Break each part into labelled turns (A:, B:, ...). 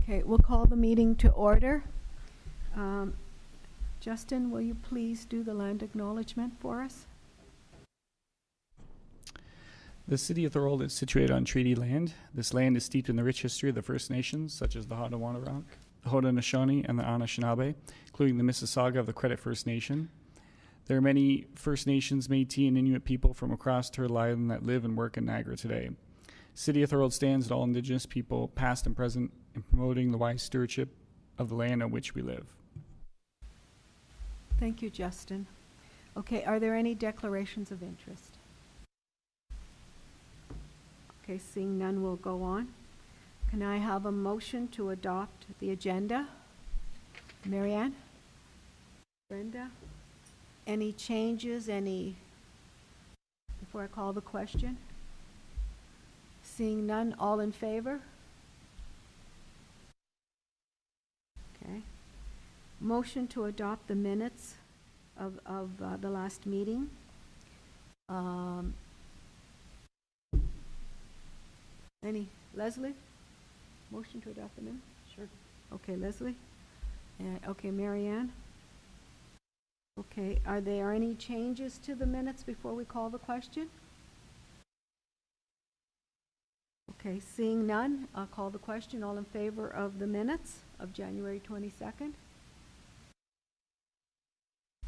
A: Okay, we'll call the meeting to order. Justin, will you please do the land acknowledgement for us?
B: The city of Thorold is situated on treaty land. This land is steeped in the rich history of the First Nations, such as the Haudenosaunee, the Haudenosaunee, and the Anishinaabe, including the Mississauga of the Credit First Nation. There are many First Nations, Métis, and Inuit people from across Turtle Island that live and work in Niagara today. City of Thorold stands with all Indigenous people, past and present, in promoting the wise stewardship of the land on which we live.
A: Thank you, Justin. Okay, are there any declarations of interest? Okay, seeing none, we'll go on. Can I have a motion to adopt the agenda? Marianne? Brenda? Any changes, before I call the question? Seeing none, all in favor? Okay. Motion to adopt the minutes of the last meeting. Leslie? Motion to adopt the minutes? Sure. Okay, Leslie? Okay, Marianne? Okay, are there any changes to the minutes before we call the question? Okay, seeing none, I'll call the question. All in favor of the minutes of January 22nd?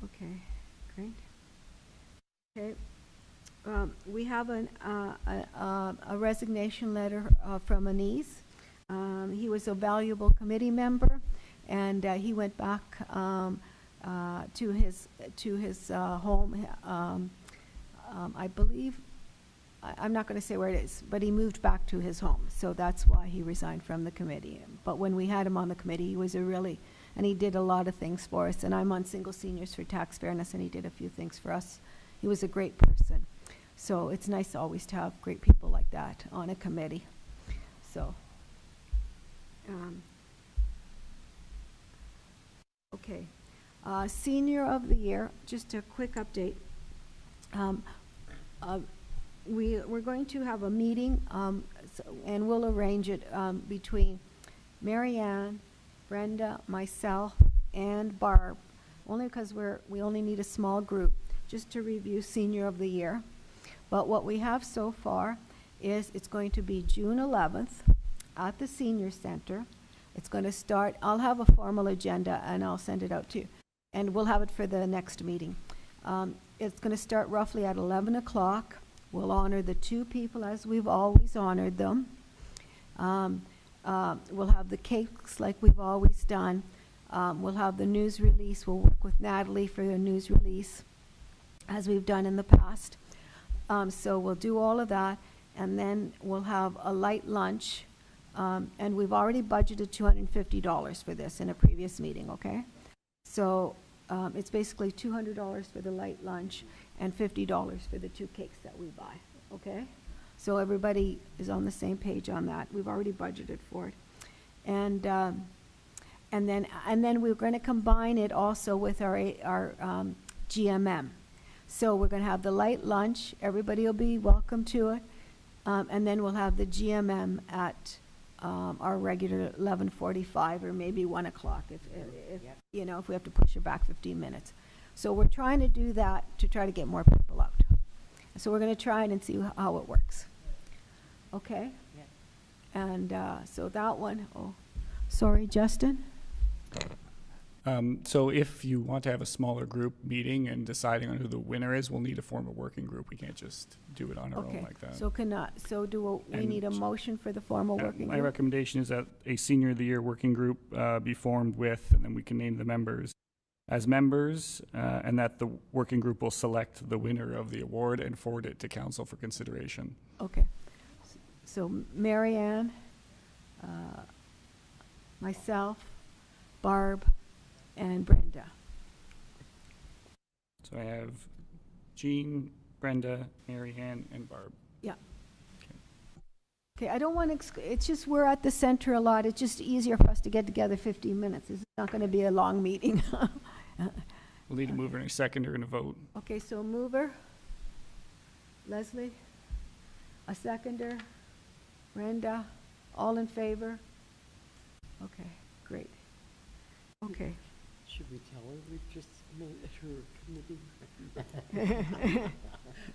A: Okay, great. Okay, we have a resignation letter from Anise. He was a valuable committee member, and he went back to his home. I believe, I'm not going to say where it is, but he moved back to his home, so that's why he resigned from the committee. But when we had him on the committee, he was and he did a lot of things for us, and I'm on Single Seniors for Tax Fairness, and he did a few things for us. He was a great person. So it's nice always to have great people like that on a committee. So, okay. Senior of the Year, just a quick update. We're going to have a meeting, and we'll arrange it between Marianne, Brenda, myself, and Barb, only because we only need a small group, just to review Senior of the Year. But what we have so far is it's going to be June 11th at the Senior Center. It's going to start, I'll have a formal agenda and I'll send it out to you. And we'll have it for the next meeting. It's going to start roughly at 11 o'clock. We'll honor the two people as we've always honored them. We'll have the cakes like we've always done. We'll have the news release. We'll work with Natalie for the news release as we've done in the past. So we'll do all of that, and then we'll have a light lunch, and we've already budgeted $250 for this in a previous meeting, okay? So it's basically $200 for the light lunch and $50 for the two cakes that we buy, okay? So everybody is on the same page on that. We've already budgeted for it. And then we're going to combine it also with our GMM. So we're going to have the light lunch. Everybody will be welcome to it. And then we'll have the GMM at our regular 11:45 or maybe 1 o'clock if you know, if we have to push it back 15 minutes. So we're trying to do that to try to get more people out. So we're going to try it and see how it works. Okay? Yeah. And so that one, sorry, Justin?
B: So if you want to have a smaller group meeting and deciding on who the winner is, we'll need to form a working group. We can't just do it on our own like that.
A: So we need a motion for the formal working
B: my
A: group?
B: recommendation is that a Senior of the Year working group be formed with, and then we can name the members as members, and that the working group will select the winner of the award and forward it to council for consideration.
A: Okay. So Marianne, myself, Barb, and Brenda.
B: So I have Jean, Brenda, Marianne, and Barb.
A: Yeah. Okay, I don't want to, it's just we're at the center a lot. It's just easier for us to get together 15 minutes. It's not going to be a long meeting.
B: We'll need a mover and a seconder and a vote.
A: Okay, so mover, Leslie, a seconder, Brenda, all in favor? Okay, great. Okay.
C: Should we tell her we just made her committee?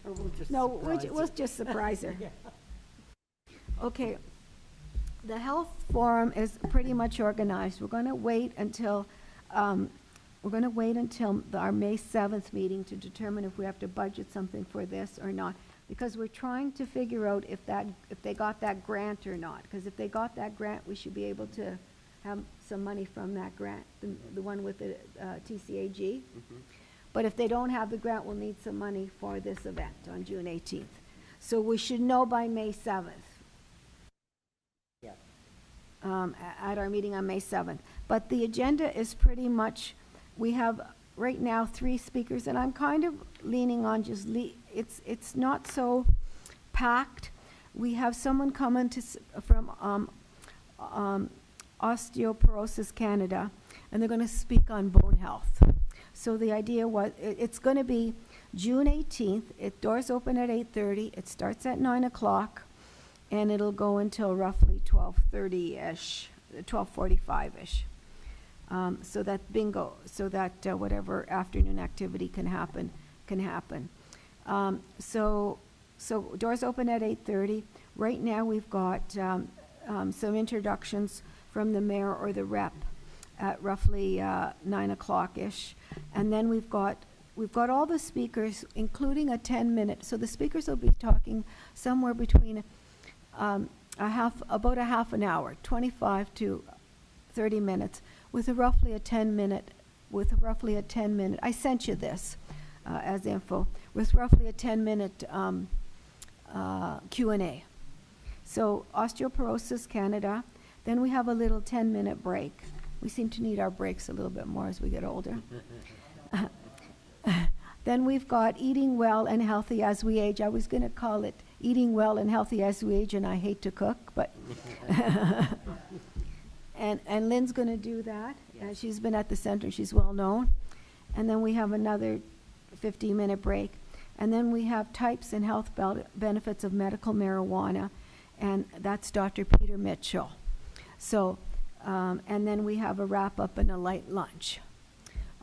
C: Or we'll just
A: No,
C: surprise her?
A: we'll just surprise her.
C: Yeah.
A: Okay. The health forum is pretty much organized. We're going to wait until, our May 7th meeting to determine if we have to budget something for this or not. Because we're trying to figure out if they got that grant or not. Because if they got that grant, we should be able to have some money from that grant, the one with the TCAG. But if they don't have the grant, we'll need some money for this event on June 18th. So we should know by May 7th.
C: Yeah.
A: At our meeting on May 7th. But the agenda is pretty much, we have right now 3 speakers, and I'm kind of leaning on just, it's not so packed. We have someone coming from Osteoporosis Canada, and they're going to speak on bone health. So the idea was, it's going to be June 18th. Doors open at 8:30. It starts at 9 o'clock. And it'll go until roughly 12:30-ish, 12:45-ish. So that bingo, so that whatever afternoon activity can happen, can happen. So doors open at 8:30. Right now, we've got some introductions from the mayor or the rep at roughly 9 o'clock-ish. And then we've got all the speakers, including a 10-minute. So the speakers will be talking somewhere between about a half an hour, 25 to 30 minutes, with roughly a 10-minute, I sent you this as info, with roughly a 10-minute Q&A. So Osteoporosis Canada, then we have a little 10-minute break. We seem to need our breaks a little bit more as we get older. Then we've got Eating Well and Healthy as We Age. I was going to call it Eating Well and Healthy as We Age, and I hate to cook, but and Lynn's going to do that. She's been at the center. She's well known. And then we have another 15-minute break. And then we have Types and Health Benefits of Medical Marijuana, and that's Dr. Peter Mitchell. So, and then we have a wrap-up and a light lunch.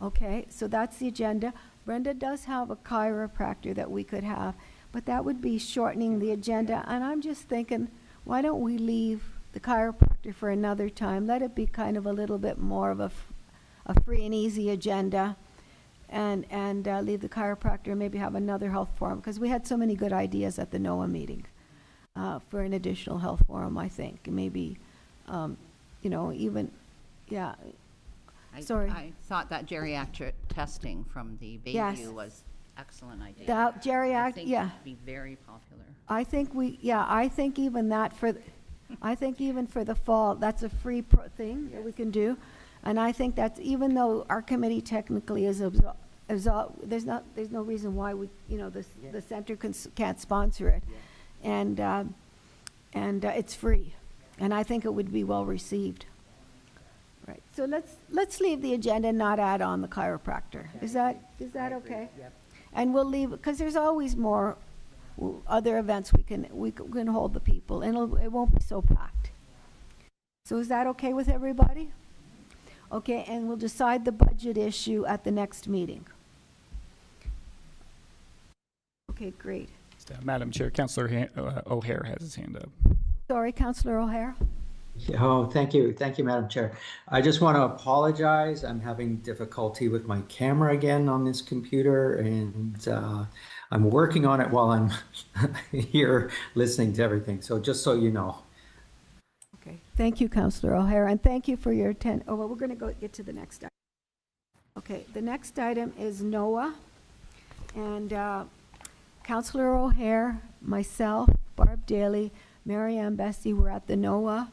A: Okay, so that's the agenda. Brenda does have a chiropractor that we could have, but that would be shortening the agenda. And I'm just thinking, why don't we leave the chiropractor for another time? Let it be kind of a little bit more of a free and easy agenda, and leave the chiropractor and maybe have another health forum, because we had so many good ideas at the NOAA meeting for an additional health forum, I think. Maybe, even, yeah. Sorry.
D: I thought that geriatric testing from the
A: Yes.
D: Bayview was excellent idea.
A: That
D: I
A: geriatric,
D: think
A: yeah.
D: it'd be very popular.
A: I think even that I think even for the fall, that's a free thing that we can do. And I think that's, even though our committee technically is there's no reason why the center can't sponsor it. And it's free. And I think it would be well received. Right. So let's leave the agenda and not add on the chiropractor. Is that okay?
C: Yep.
A: And we'll leave, because there's always more other events we can hold the people, and it won't be so packed. So is that okay with everybody? Okay, and we'll decide the budget issue at the next meeting. Okay, great.
B: Madam Chair, Councillor O'Hare has his hand up.
A: Sorry, Councillor O'Hare.
E: Oh, thank you, Madam Chair. I just want to apologize. I'm having difficulty with my camera again on this computer, and I'm working on it while I'm here listening to everything. So just so you know.
A: Okay, thank you, Councillor O'Hare, and thank you for your we're going to get to the next item. Okay, the next item is NOAA, and Councillor O'Hare, myself, Barb Daly, Mary Ann Bessie were at the NOAA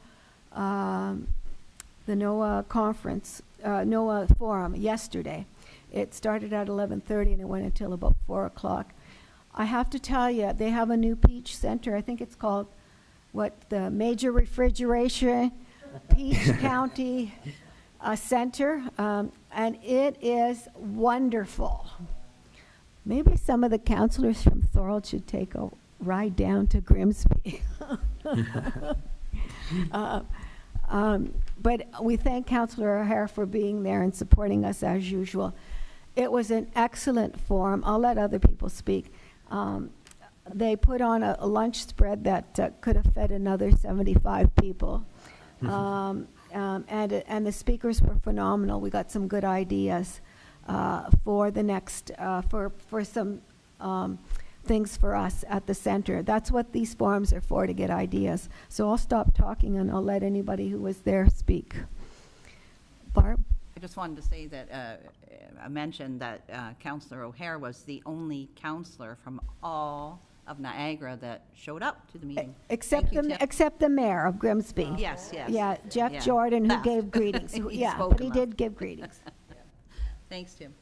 A: conference, NOAA forum yesterday. It started at 11:30 and it went until about 4 o'clock. I have to tell you, they have a new Peach Center. I think it's called, the Major Refrigeration Peach County Center, and it is wonderful. Maybe some of the councilors from Thorold should take a ride down to Grimsby. But we thank Councillor O'Hare for being there and supporting us as usual. It was an excellent forum. I'll let other people speak. They put on a lunch spread that could have fed another 75 people. And the speakers were phenomenal. We got some good ideas for the next, for some things for us at the center. That's what these forums are for, to get ideas. So I'll stop talking and I'll let anybody who was there speak. Barb?
D: I just wanted to say that, I mentioned that Councillor O'Hare was the only councillor from all of Niagara that showed up to the meeting.
A: Except
D: Thank you, Tim.
A: except the mayor of Grimsby.
D: Yes, yes.
A: Yeah, Jeff
D: Yeah.
A: Jordan, who
D: Left.
A: gave greetings.
D: He
A: Yeah,
D: spoke
A: but he
D: him up.
A: did give greetings.
D: Thanks, Tim.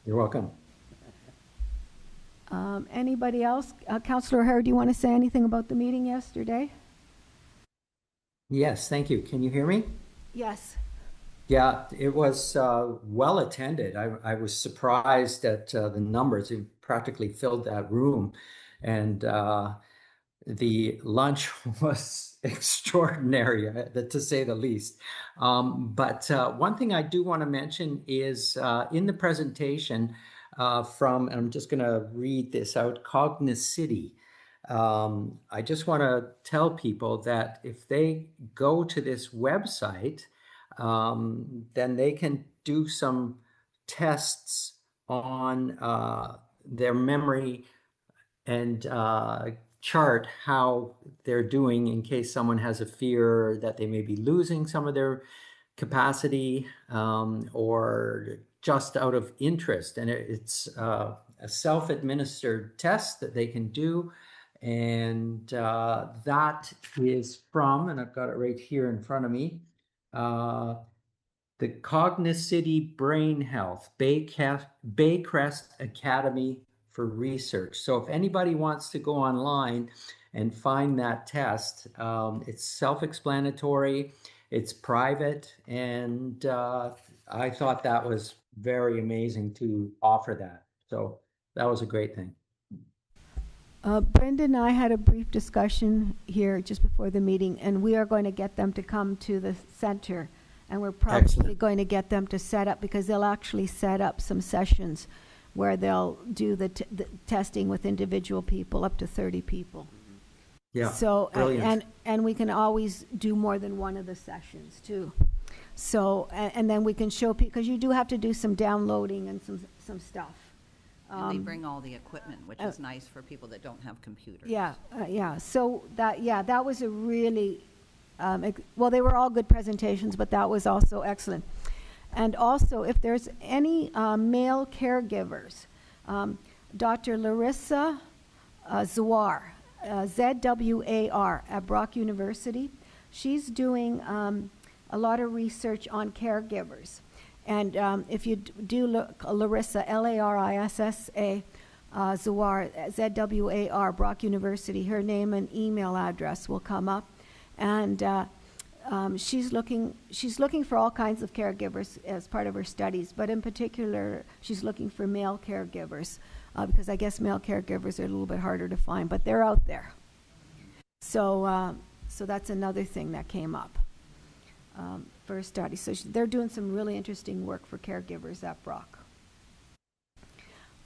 E: You're welcome.
A: Anybody else? Councillor O'Hare, do you want to say anything about the meeting yesterday?
E: Yes, thank you. Can you hear me?
A: Yes.
E: Yeah, it was well attended. I was surprised at the numbers. It practically filled that room. And the lunch was extraordinary, to say the least. But one thing I do want to mention is in the presentation from, and I'm just going to read this out, Cognicity. I just want to tell people that if they go to this website, then they can do some tests on their memory and chart how they're doing in case someone has a fear that they may be losing some of their capacity or just out of interest. And it's a self-administered test that they can do. And that is from, and I've got it right here in front of me, the Cognicity Brain Health, Baycrest Academy for Research. So if anybody wants to go online and find that test, it's self-explanatory, it's private, and I thought that was very amazing to offer that. So that was a great thing.
A: Brenda and I had a brief discussion here just before the meeting, and we are going to get them to come to the center. And we're probably
E: Excellent.
A: going to get them to set up, because they'll actually set up some sessions where they'll do the testing with individual people, up to 30 people.
E: Yeah,
A: So,
E: brilliant.
A: and we can always do more than one of the sessions too. So, and then we can show people, because you do have to do some downloading and some stuff.
D: And they bring all the equipment, which is nice for people that don't have computers.
A: Yeah, yeah. So that was a really, well, they were all good presentations, but that was also excellent. And also, if there's any male caregivers, Dr. Larissa Zawar, Z-W-A-R, at Brock University, she's doing a lot of research on caregivers. And if you do look, Larissa, L-A-R-I-S-S-A, Zawar, Z-W-A-R, Brock University, her name and email address will come up. And she's looking for all kinds of caregivers as part of her studies, but in particular, she's looking for male caregivers, because I guess male caregivers are a little bit harder to find, but they're out there. So, so that's another thing that came up for a study. So they're doing some really interesting work for caregivers at Brock.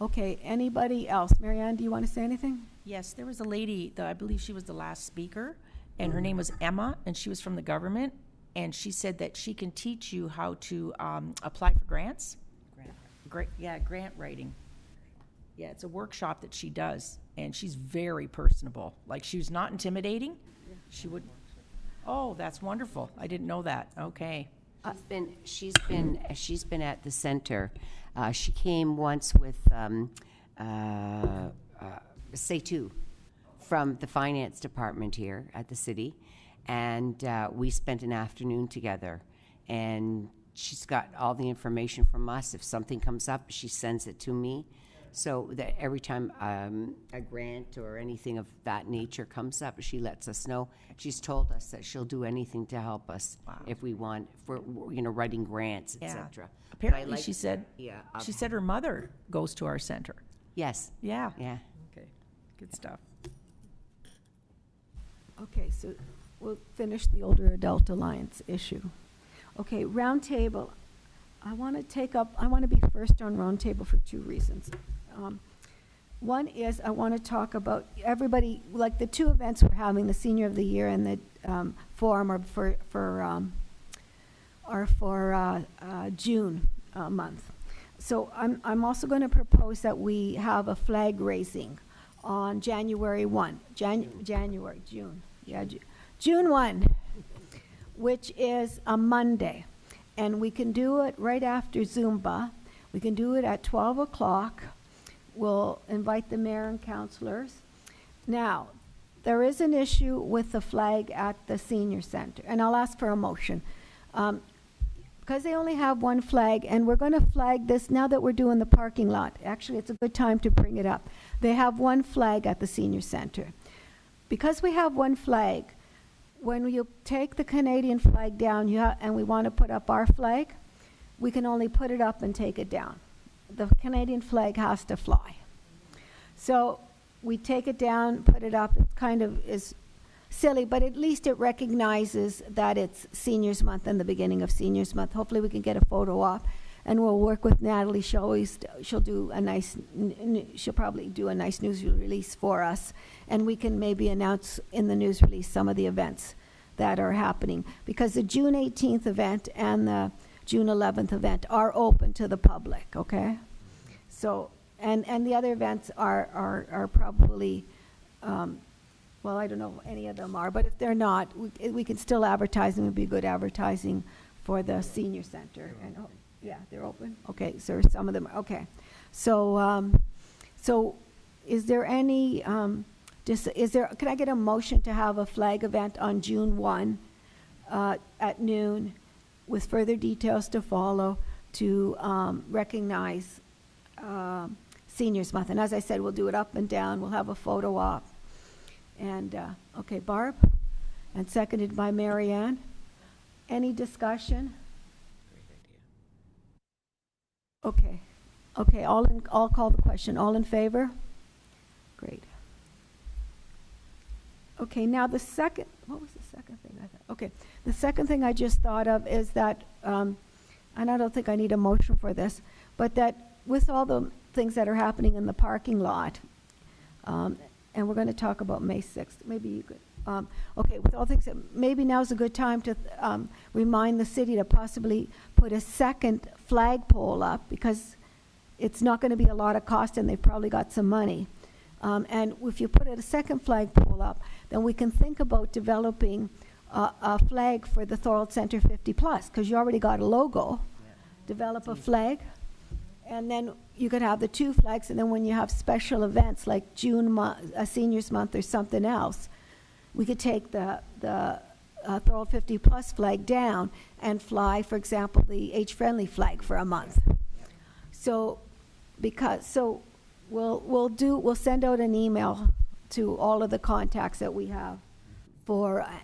A: Okay, anybody else? Marianne, do you want to say anything?
F: Yes, there was a lady, I believe she was the last speaker, and her name was Emma, and she was from the government, and she said that she can teach you how to apply for grants. Grant writing. Yeah, it's a workshop that she does, and she's very personable. Like, she was not intimidating. She would. Oh, that's wonderful. I didn't know that. Okay.
G: She's been at the center. She came once with Setu from the finance department here at the city, and we spent an afternoon together. And she's got all the information from us. If something comes up, she sends it to me. So that every time a grant or anything of that nature comes up, she lets us know. She's told us that she'll do anything to help us if we want, for writing grants,
F: Yeah.
G: etc.
F: Apparently, she said.
G: Yeah.
F: She said her mother goes to our center.
G: Yes.
F: Yeah.
G: Yeah.
F: Okay. Good stuff.
A: Okay, so we'll finish the Older Adult Alliance issue. Okay, roundtable. I want to be first on roundtable for two reasons. One is I want to talk about everybody, like the two events we're having, the Senior of the Year and the forum are for June month. So I'm also going to propose that we have a flag raising on January 1, June 1, which is a Monday. And we can do it right after Zumba. We can do it at 12 o'clock. We'll invite the mayor and councilors. Now, there is an issue with the flag at the senior center, and I'll ask for a motion. Because they only have one flag, and we're going to flag this now that we're doing the parking lot. Actually, it's a good time to bring it up. They have one flag at the senior center. Because we have one flag, when you take the Canadian flag down and we want to put up our flag, we can only put it up and take it down. The Canadian flag has to fly. So we take it down, put it up. It kind of is silly, but at least it recognizes that it's Seniors Month and the beginning of Seniors Month. Hopefully we can get a photo op, and we'll work with Natalie. She'll probably do a nice news release for us, and we can maybe announce in the news release some of the events that are happening, because the June 18th event and the June 11th event are open to the public, okay? So, and the other events are probably, well, I don't know if any of them are, but if they're not, we can still advertise, and it would be good advertising for the senior center. And yeah, they're open? Okay, so some of them, okay. So, so is there any, can I get a motion to have a flag event on June 1 at noon with further details to follow to recognize Seniors Month? And as I said, we'll do it up and down. We'll have a photo op. And, okay, Barb, and seconded by Marianne. Any discussion? Okay, okay, I'll call the question. All in favor? Great. Okay, now the second, what was the second thing I thought? Okay, the second thing I just thought of is that, and I don't think I need a motion for this, but that with all the things that are happening in the parking lot, and we're going to talk about May 6th, maybe you could, okay, with all things, maybe now's a good time to remind the city to possibly put a second flagpole up, because it's not going to be a lot of cost and they've probably got some money. And if you put a second flagpole up, then we can think about developing a flag for the Thorold Center 50 Plus, because you already got a logo. Develop a flag, and then you could have the two flags, and then when you have special events like Seniors Month or something else, we could take the Thorold 50 Plus flag down and fly, for example, the age-friendly flag for a month. So, we'll send out an email to all of the contacts that we have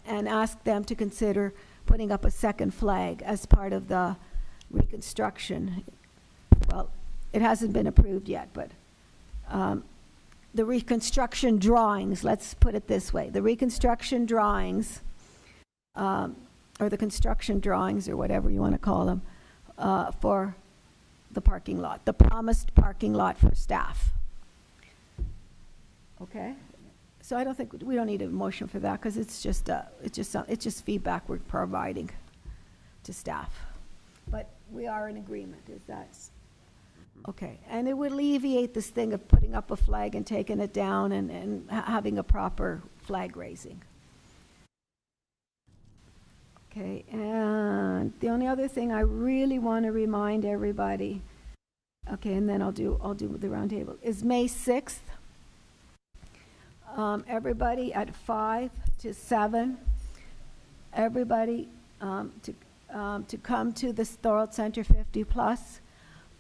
A: and ask them to consider putting up a second flag as part of the reconstruction. Well, it hasn't been approved yet, but the reconstruction drawings, let's put it this way, the reconstruction drawings, or the construction drawings, or whatever you want to call them, for the parking lot, the promised parking lot for staff. Okay, so I don't think we don't need a motion for that, because it's just feedback we're providing to staff. But we are in agreement. Is that okay? And it would alleviate this thing of putting up a flag and taking it down and having a proper flag raising. Okay, and the only other thing I really want to remind everybody, okay, and then I'll do the roundtable, is May 6th. Everybody at 5 to 7. Everybody to come to the Thorold Center 50 Plus.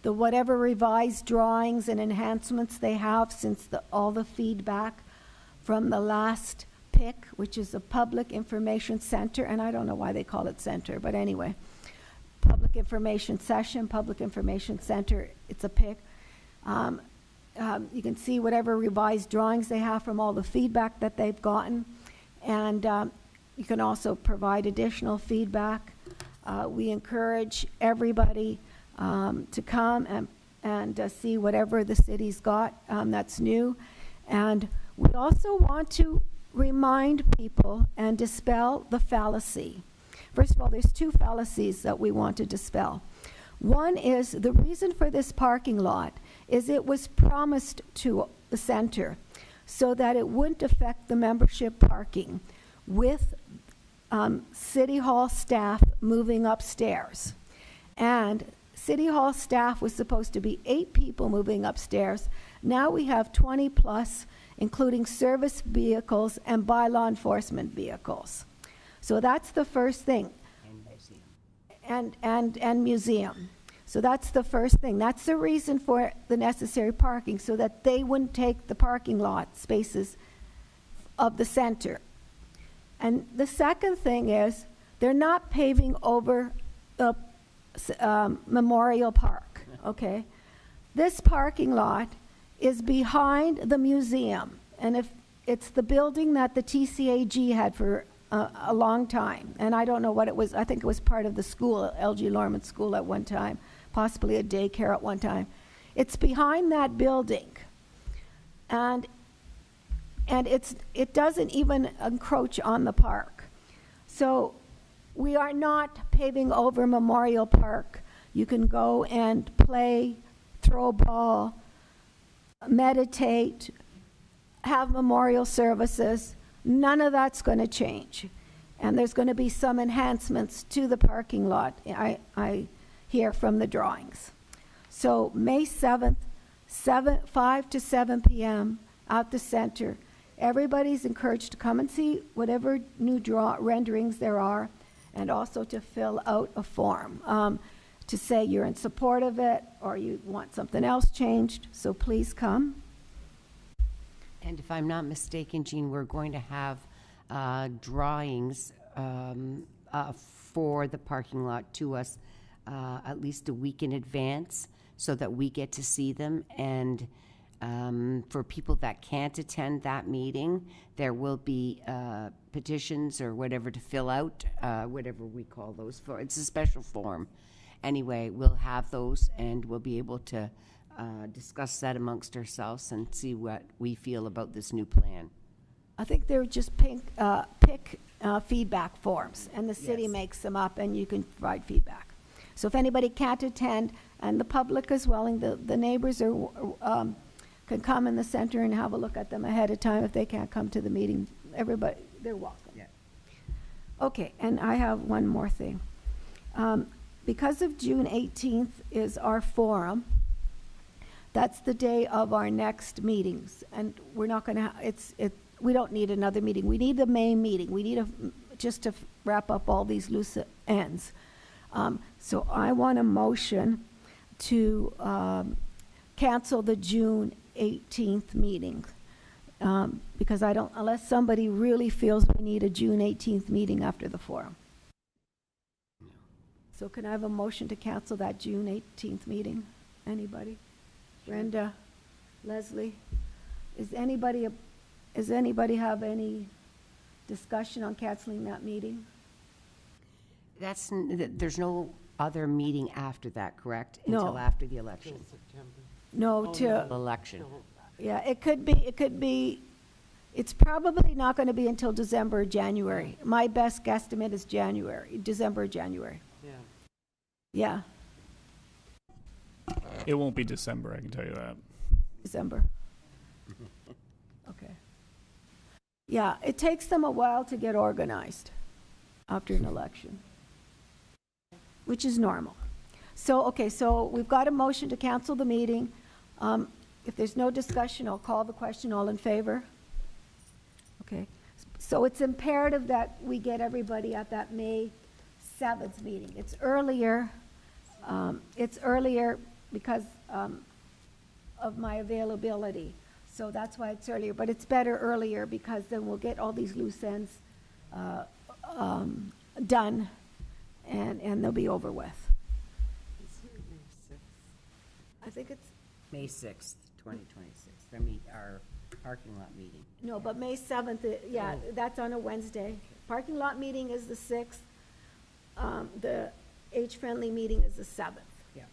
A: The whatever revised drawings and enhancements they have since all the feedback from the last PIC, which is a Public Information Center, and I don't know why they call it center, but anyway, Public Information Session, Public Information Center, it's a PIC. You can see whatever revised drawings they have from all the feedback that they've gotten, and You can also provide additional feedback. We encourage everybody to come and see whatever the city's got that's new. And we also want to remind people and dispel the fallacy. First of all, there's two fallacies that we want to dispel. One is the reason for this parking lot is it was promised to the center so that it wouldn't affect the membership parking with City Hall staff moving upstairs. And City Hall staff was supposed to be 8 people moving upstairs. Now we have 20 plus, including service vehicles and by law enforcement vehicles. So that's the first thing. And museum. So that's the first thing. That's the reason for the necessary parking, so that they wouldn't take the parking lot spaces of the center. And the second thing is, they're not paving over the Memorial Park, okay? This parking lot is behind the museum, and if it's the building that the TCAG had for a long time, and I don't know what it was. I think it was part of the school, LG Lorman School at one time, possibly a daycare at one time. It's behind that building, and it doesn't even encroach on the park. So we are not paving over Memorial Park. You can go and play, throw a ball, meditate, have memorial services. None of that's going to change. And there's going to be some enhancements to the parking lot, I hear from the drawings. So May 7th, 5 to 7 p.m. at the center. Everybody's encouraged to come and see whatever new renderings there are, and also to fill out a form to say you're in support of it or you want something else changed. So please come.
G: And if I'm not mistaken, Jean, we're going to have drawings for the parking lot to us at least a week in advance so that we get to see them. And for people that can't attend that meeting, there will be petitions or whatever to fill out, whatever we call those for. It's a special form. Anyway, we'll have those and we'll be able to discuss that amongst ourselves and see what we feel about this new plan.
A: I think they're just pick feedback forms, and the city makes them up, and you can provide feedback. So if anybody can't attend, and the public is willing, the neighbors are can come in the center and have a look at them ahead of time. If they can't come to the meeting, everybody, they're welcome.
G: Yeah.
A: Okay, and I have one more thing. Because of June 18th is our forum, that's the day of our next meetings, and we're not going to. We don't need another meeting. We need the main meeting. We need just to wrap up all these loose ends. So I want a motion to cancel the June 18th meeting because I don't, unless somebody really feels we need a June 18th meeting after the forum. So can I have a motion to cancel that June 18th meeting? Anybody? Brenda, Leslie, does anybody have any discussion on canceling that meeting?
G: There's no other meeting after that, correct?
A: No.
G: Until after the election.
C: Till September.
A: No, to,
G: Election.
A: yeah, it could be, it's probably not going to be until December or January. My best guesstimate is December, January.
C: Yeah.
A: Yeah,
B: It won't be December, I can tell you that.
A: December. Okay. Yeah, it takes them a while to get organized after an election, which is normal. So, okay, so we've got a motion to cancel the meeting. If there's no discussion, I'll call the question. All in favor? Okay. So it's imperative that we get everybody at that May 7th meeting. It's earlier because of my availability. So that's why it's earlier, but it's better earlier because then we'll get all these loose ends done and they'll be over with.
C: Is it May 6th?
A: I think it's,
G: May 6th, 2026. I mean, our parking lot meeting.
A: No, but May 7th, yeah, that's on a Wednesday. Parking lot meeting is the 6th. The age-friendly meeting is the 7th.
G: Yeah.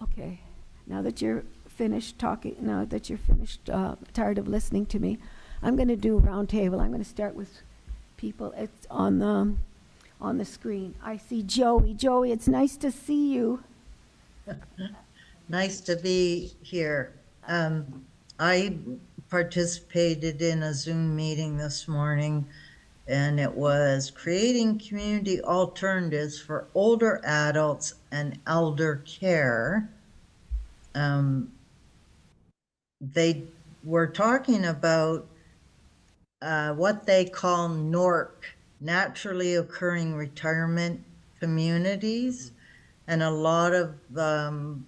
A: Okay, now that you're finished talking, now that you're finished, tired of listening to me, I'm gonna do a round table. I'm gonna start with people. It's on the screen. I see Joey. Joey, it's nice to see you.
H: Nice to be here. I participated in a Zoom meeting this morning, and it was creating community alternatives for older adults and elder care. They were talking about what they call NORC, naturally occurring retirement communities. And a lot of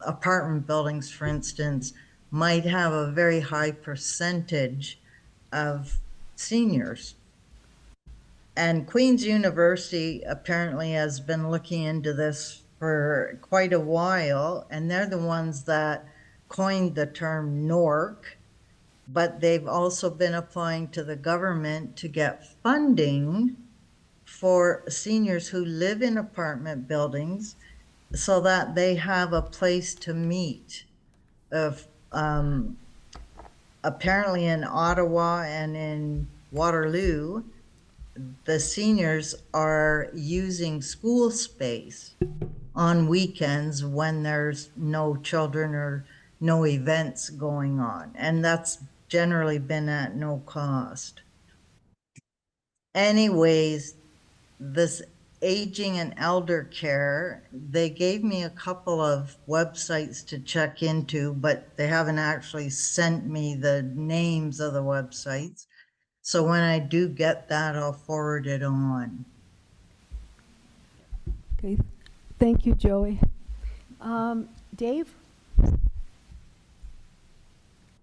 H: apartment buildings, for instance, might have a very high percentage of seniors. And Queen's University apparently has been looking into this for quite a while, and they're the ones that coined the term NORC, but they've also been applying to the government to get funding for seniors who live in apartment buildings so that they have a place to meet. Apparently in Ottawa and in Waterloo, the seniors are using school space on weekends when there's no children or no events going on. And that's generally been at no cost. Anyways, this aging and elder care, they gave me a couple of websites to check into, but they haven't actually sent me the names of the websites. So when I do get that, I'll forward it on.
A: Okay, thank you, Joey. Dave?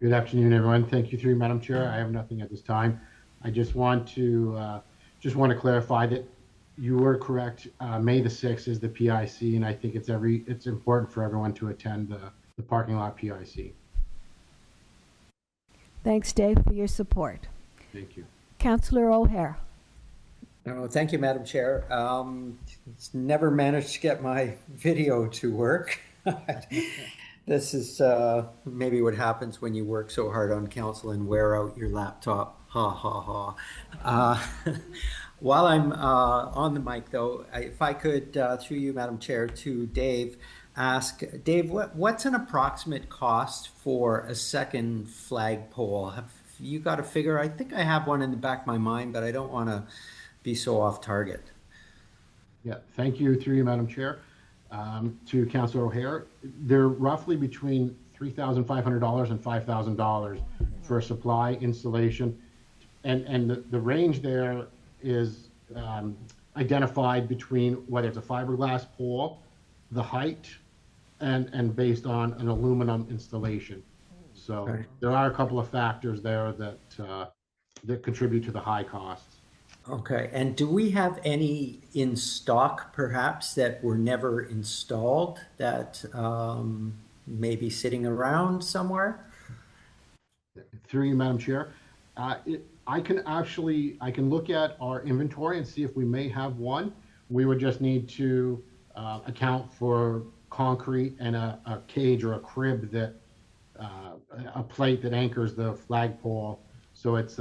I: Good afternoon, everyone. Thank you through Madam Chair. I have nothing at this time. I just want to clarify that you were correct. May the 6th is the PIC, and I think it's important for everyone to attend the parking lot PIC.
A: Thanks, Dave, for your support.
I: Thank you.
A: Councillor O'Hare.
E: Oh, thank you, Madam Chair. It's never managed to get my video to work. This is maybe what happens when you work so hard on council and wear out your laptop. Ha, ha, ha. While I'm on the mic, though, if I could, through you, Madam Chair, to Dave, ask, Dave, what's an approximate cost for a second flagpole? Have you got a figure? I think I have one in the back of my mind, but I don't want to be so off target.
I: Yeah, thank you through you, Madam Chair. To Councillor O'Hare, they're roughly between $3,500 and $5,000 for a supply installation. And the range there is identified between whether it's a fiberglass pole, the height, and based on an aluminum installation. So
E: Right.
I: there are a couple of factors there that contribute to the high costs.
E: Okay, and do we have any in stock, perhaps, that were never installed that may be sitting around somewhere?
I: Through you, Madam Chair, I can look at our inventory and see if we may have one. We would just need to account for concrete and a cage or a crib that a plate that anchors the flagpole, so it's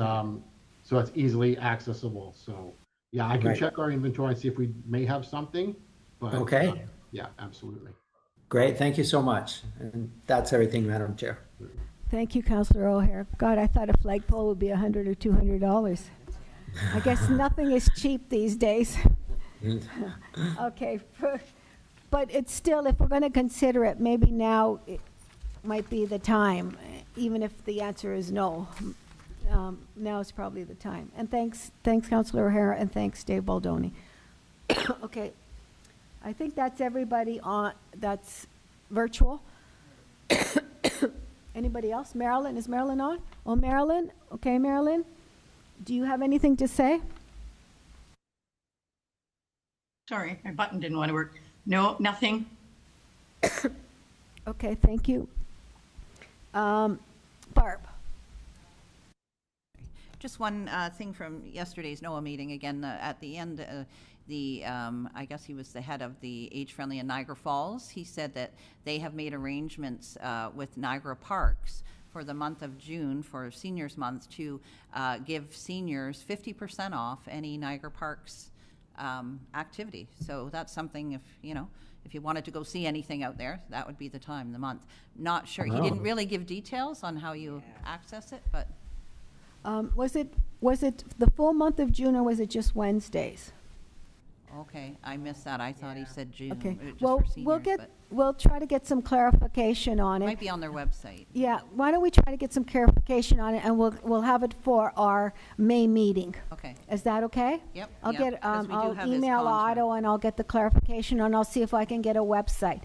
I: easily accessible. So yeah, I can
E: Right.
I: check our inventory and see if we may have something. But
E: Okay.
I: yeah, absolutely.
E: Great, thank you so much. And that's everything, Madam Chair.
A: Thank you, Councillor O'Hare. God, I thought a flagpole would be $100 or $200. I guess nothing is cheap these days. Okay, but it's still, if we're going to consider it, maybe now it might be the time, even if the answer is no. Now is probably the time. And thanks, Councillor O'Hara, and thanks, Dave Baldoni. Okay, I think that's everybody that's virtual. Anybody else? Marilyn, is Marilyn on? Oh, Marilyn? Okay, Marilyn, do you have anything to say?
J: Sorry, my button didn't want to work. No, nothing.
A: Okay, thank you. Barb?
D: Just one thing from yesterday's NOAA meeting, again, at the end, I guess he was the head of the Age Friendly in Niagara Falls. He said that they have made arrangements with Niagara Parks for the month of June, for Seniors Month, to give seniors 50% off any Niagara Parks activity. So that's something, if you wanted to go see anything out there, that would be the time, the month. Not sure, he didn't really give details on how you access it, but.
A: Was it the full month of June, or was it just Wednesdays?
D: Okay, I missed that. I thought he said June.
A: Okay,
D: Just
A: well,
D: for seniors,
A: we'll try to get some clarification on
D: but it
A: it.
D: might be on their website.
A: Yeah, why don't we try to get some clarification on it, and we'll have it for our May meeting.
D: Okay.
A: Is that okay?
D: Yep.
A: I'll
D: yep, 'cause we do
A: I'll
D: have his
A: email
D: contact.
A: Otto, and I'll get the clarification, and I'll see if I can get a website.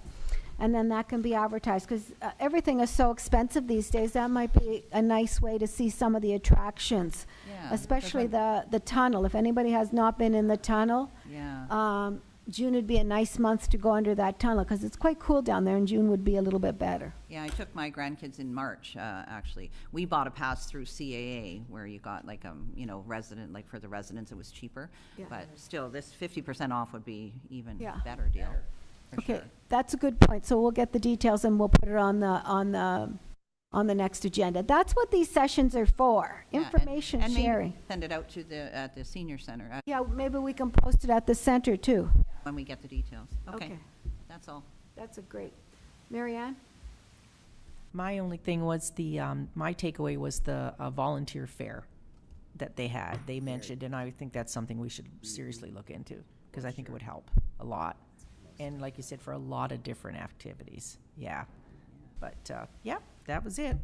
A: And then that can be advertised, because everything is so expensive these days. That might be a nice way to see some of the attractions,
D: Yeah, 'cause
A: especially the tunnel. If anybody has not been in the tunnel,
D: Yeah.
A: June would be a nice month to go under that tunnel, because it's quite cool down there, and June would be a little bit better.
D: Yeah, I took my grandkids in March, actually. We bought a pass through CAA where you got like, resident, like for the residents, it was cheaper.
A: Yeah.
D: But still, this 50% off would be even
A: Yeah.
D: better deal, for
A: Okay,
D: sure.
A: that's a good point. So we'll get the details, and we'll put it on the next agenda. That's what these sessions are for,
D: Yeah,
A: information
D: and maybe
A: sharing.
D: send it out to at the senior center
A: Yeah, maybe we can post it at the center too.
D: when we get the details. Okay, that's all.
A: That's a great. Mary Ann?
F: My only thing was my takeaway was the volunteer fair that they had. They mentioned, and I think that's something we should seriously look into, because I think it would help a lot. And like you said, for a lot of different activities. Yeah. But, yeah, that was it.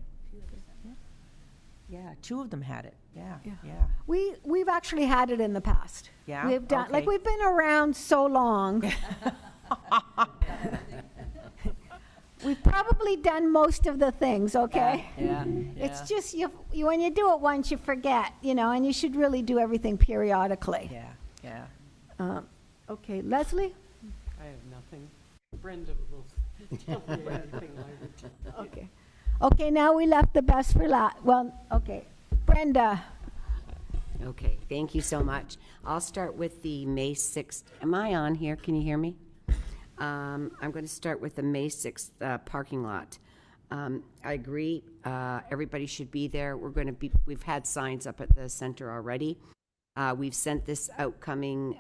F: Yeah, 2 of them had it. Yeah,
A: Yeah.
F: yeah.
A: We've actually had it in the past.
F: Yeah?
A: We've done, like,
F: Okay.
A: we've been around so long. We've probably done most of the things, okay?
F: Yeah,
A: It's just, when you do it once, you forget, and you should really do everything periodically.
F: Yeah, yeah.
A: Okay, Leslie?
C: I have nothing. Brenda will tell me anything later.
A: Okay. Okay, now we left the best for last. Well, okay. Brenda.
G: Okay, thank you so much. I'll start with the May 6th. Am I on here? Can you hear me? I'm going to start with the May 6th parking lot. I agree. Everybody should be there. We've had signs up at the center already. We've sent this upcoming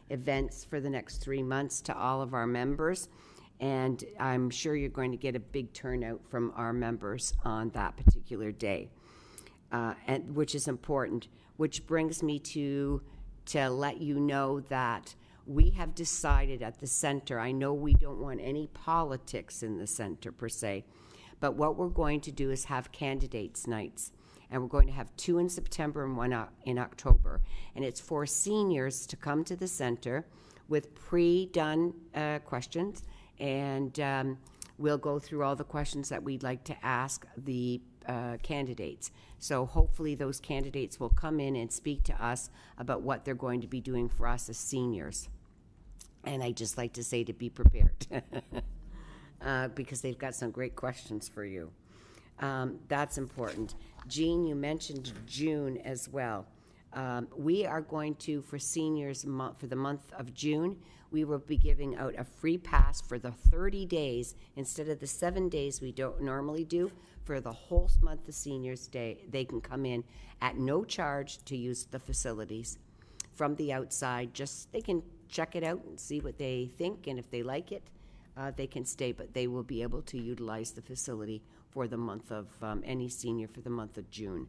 G: events for the next 3 months to all of our members. And I'm sure you're going to get a big turnout from our members on that particular day, and which is important. Which brings me to let you know that we have decided at the center, I know we don't want any politics in the center per se, but what we're going to do is have candidates nights. And we're going to have 2 in September and 1 in October. And it's for seniors to come to the center with pre-done questions. And we'll go through all the questions that we'd like to ask the candidates. So hopefully those candidates will come in and speak to us about what they're going to be doing for us as seniors. And I just like to say to be prepared because they've got some great questions for you. That's important. Jean, you mentioned June as well. We are going to, for seniors, for the month of June, we will be giving out a free pass for the 30 days instead of the 7 days we don't normally do. For the whole month of Seniors Day, they can come in at no charge to use the facilities from the outside. Just they can check it out and see what they think, and if they like it, they can stay, but they will be able to utilize the facility for the month of any senior for the month of June.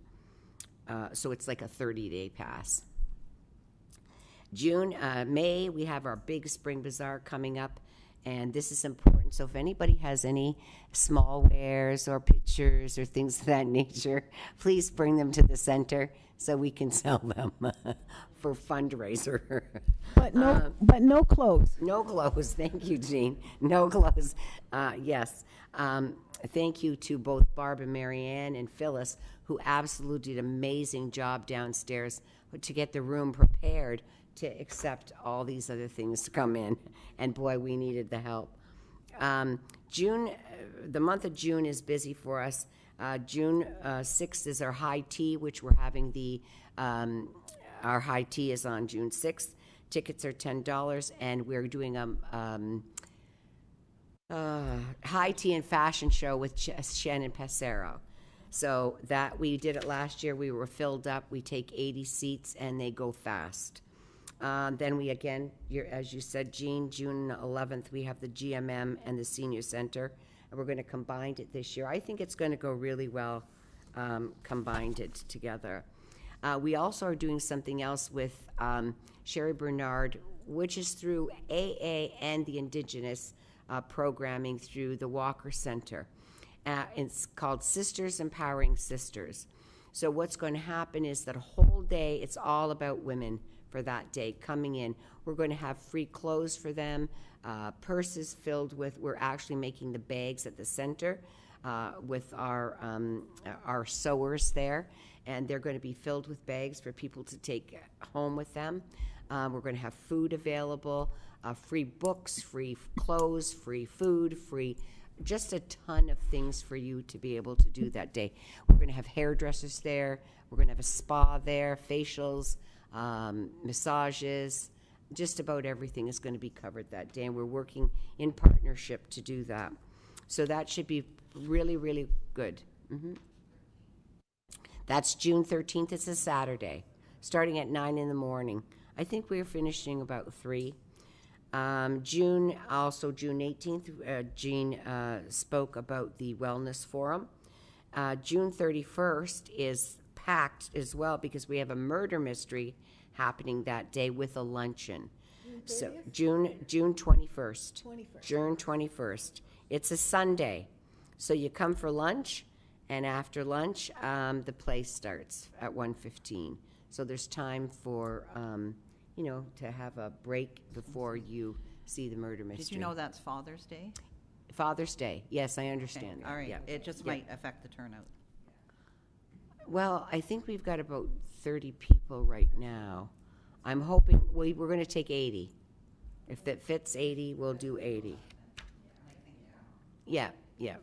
G: So it's like a 30-day pass. May, we have our big spring bazaar coming up, and this is important. So if anybody has any small wares or pictures or things of that nature, please bring them to the center so we can sell them for fundraiser.
A: But no clothes.
G: No clothes. Thank you, Jean. No clothes. Yes. Thank you to both Barb and Marianne and Phyllis, who absolutely did an amazing job downstairs to get the room prepared to accept all these other things to come in. And boy, we needed the help. The month of June is busy for us. June 6th is our high tea, which we're having our high tea is on June 6th. Tickets are $10, and we're doing high tea and fashion show with Shannon Passero. So that we did it last year. We were filled up. We take 80 seats, and they go fast. Then we again, as you said, June 11th, we have the GMM and the Senior Center, and we're going to combine it this year. I think it's going to go really well, combined it together. We also are doing something else with Sherry Bernard, which is through AA and the Indigenous programming through the Walker Center. It's called Sisters Empowering Sisters. So what's going to happen is that a whole day, it's all about women for that day coming in. We're going to have free clothes for them, purses filled with, we're actually making the bags at the center with our sewers there, and they're going to be filled with bags for people to take home with them. We're going to have food available, free books, free clothes, free food, free just a ton of things for you to be able to do that day. We're going to have hairdressers there. We're going to have a spa there, facials, massages, just about everything is going to be covered that day, and we're working in partnership to do that. So that should be really, really good. That's June 13th. It's a Saturday, starting at 9 in the morning. I think we're finishing about 3. June 18th, Jean spoke about the Wellness Forum. June 31st is packed as well because we have a murder mystery happening that day with a luncheon. So June 21st. June 21st. It's a Sunday. So you come for lunch, and after lunch, the play starts at 1:15. So there's time for, to have a break before you see the murder mystery.
D: Did you know that's Father's Day?
G: Father's Day. Yes, I understand.
D: All right.
G: Yeah.
D: It just might affect the turnout.
G: Well, I think we've got about 30 people right now. I'm hoping we're going to take 80. If that fits 80, we'll do 80. Yeah,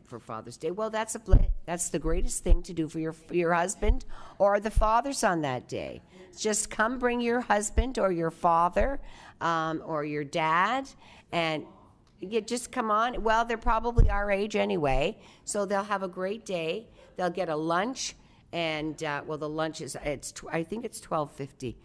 G: for Father's Day. Well, that's the greatest thing to do for your husband or the fathers on that day. Just come bring your husband or your father or your dad, and you just come on. Well, they're probably our age anyway, so they'll have a great day. They'll get a lunch, and the lunch is I think it's $12.50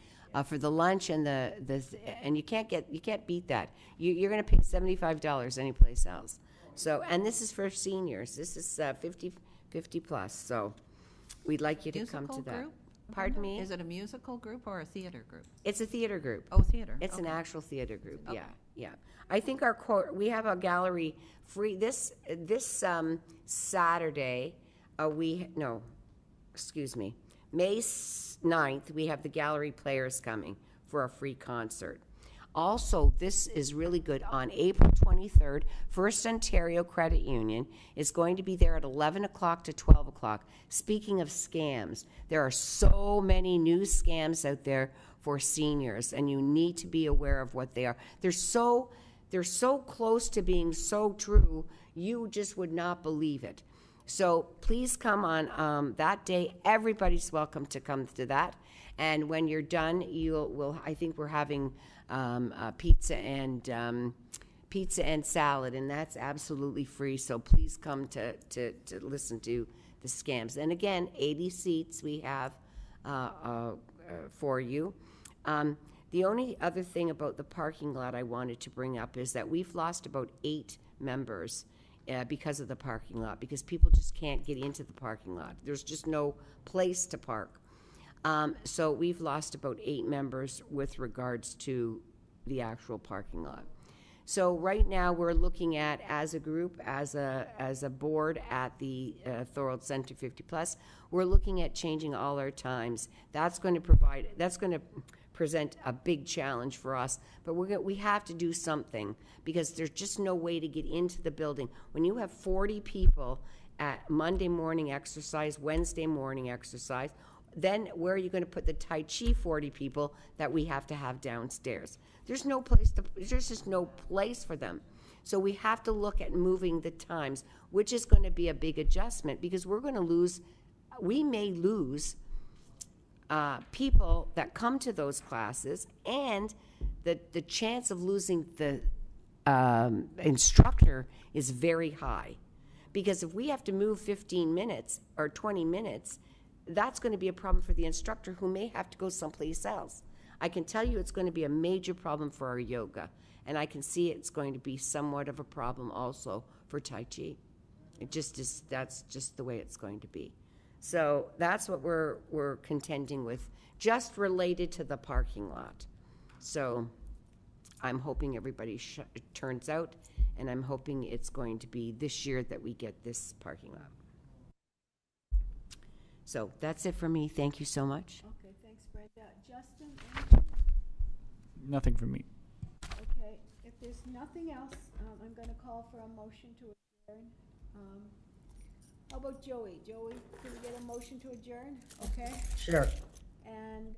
G: for the lunch, and and you can't beat that. You're going to pay $75 anyplace else. So, and this is for seniors. This is 50 plus. So, we'd like you to come to that.
D: Group?
G: Pardon me?
D: Is it a musical group or a theater group?
G: It's a theater group.
D: Oh, theater.
G: It's an
D: Okay.
G: actual theater group.
D: Okay.
G: Yeah. I think we have a gallery free this Saturday. May 9th, we have the gallery players coming for a free concert. Also, this is really good. On April 23rd, First Ontario Credit Union is going to be there at 11 o'clock to 12 o'clock. Speaking of scams, there are so many new scams out there for seniors, and you need to be aware of what they are. They're so close to being so true, you just would not believe it. So please come on that day. Everybody's welcome to come to that. And when you're done, I think we're having pizza and salad, and that's absolutely free. So please come to listen to the scams. And again, 80 seats we have for you. The only other thing about the parking lot I wanted to bring up is that we've lost about 8 members because of the parking lot, because people just can't get into the parking lot. There's just no place to park. So we've lost about 8 members with regards to the actual parking lot. So right now we're looking at, as a group, as a board at the Thorold Center 50 Plus, we're looking at changing all our times. That's going to present a big challenge for us, but we have to do something, because there's just no way to get into the building. When you have 40 people at Monday morning exercise, Wednesday morning exercise, then where are you going to put the Tai Chi 40 people that we have to have downstairs? There's just no place for them. So we have to look at moving the times, which is going to be a big adjustment because we may lose people that come to those classes, and the chance of losing the instructor is very high. Because if we have to move 15 minutes or 20 minutes, that's going to be a problem for the instructor who may have to go someplace else. I can tell you it's going to be a major problem for our yoga, and I can see it's going to be somewhat of a problem also for Tai Chi. It just is, that's just the way it's going to be. So that's what we're contending with, just related to the parking lot. So I'm hoping everybody turns out, and I'm hoping it's going to be this year that we get this parking lot. So that's it for me. Thank you so much.
A: Okay, thanks, Brenda. Justin, anything?
B: Nothing from me.
A: Okay, if there's nothing else, I'm gonna call for a motion to adjourn. How about Joey? Joey, can we get a motion to adjourn? Okay,
H: Sure.
A: and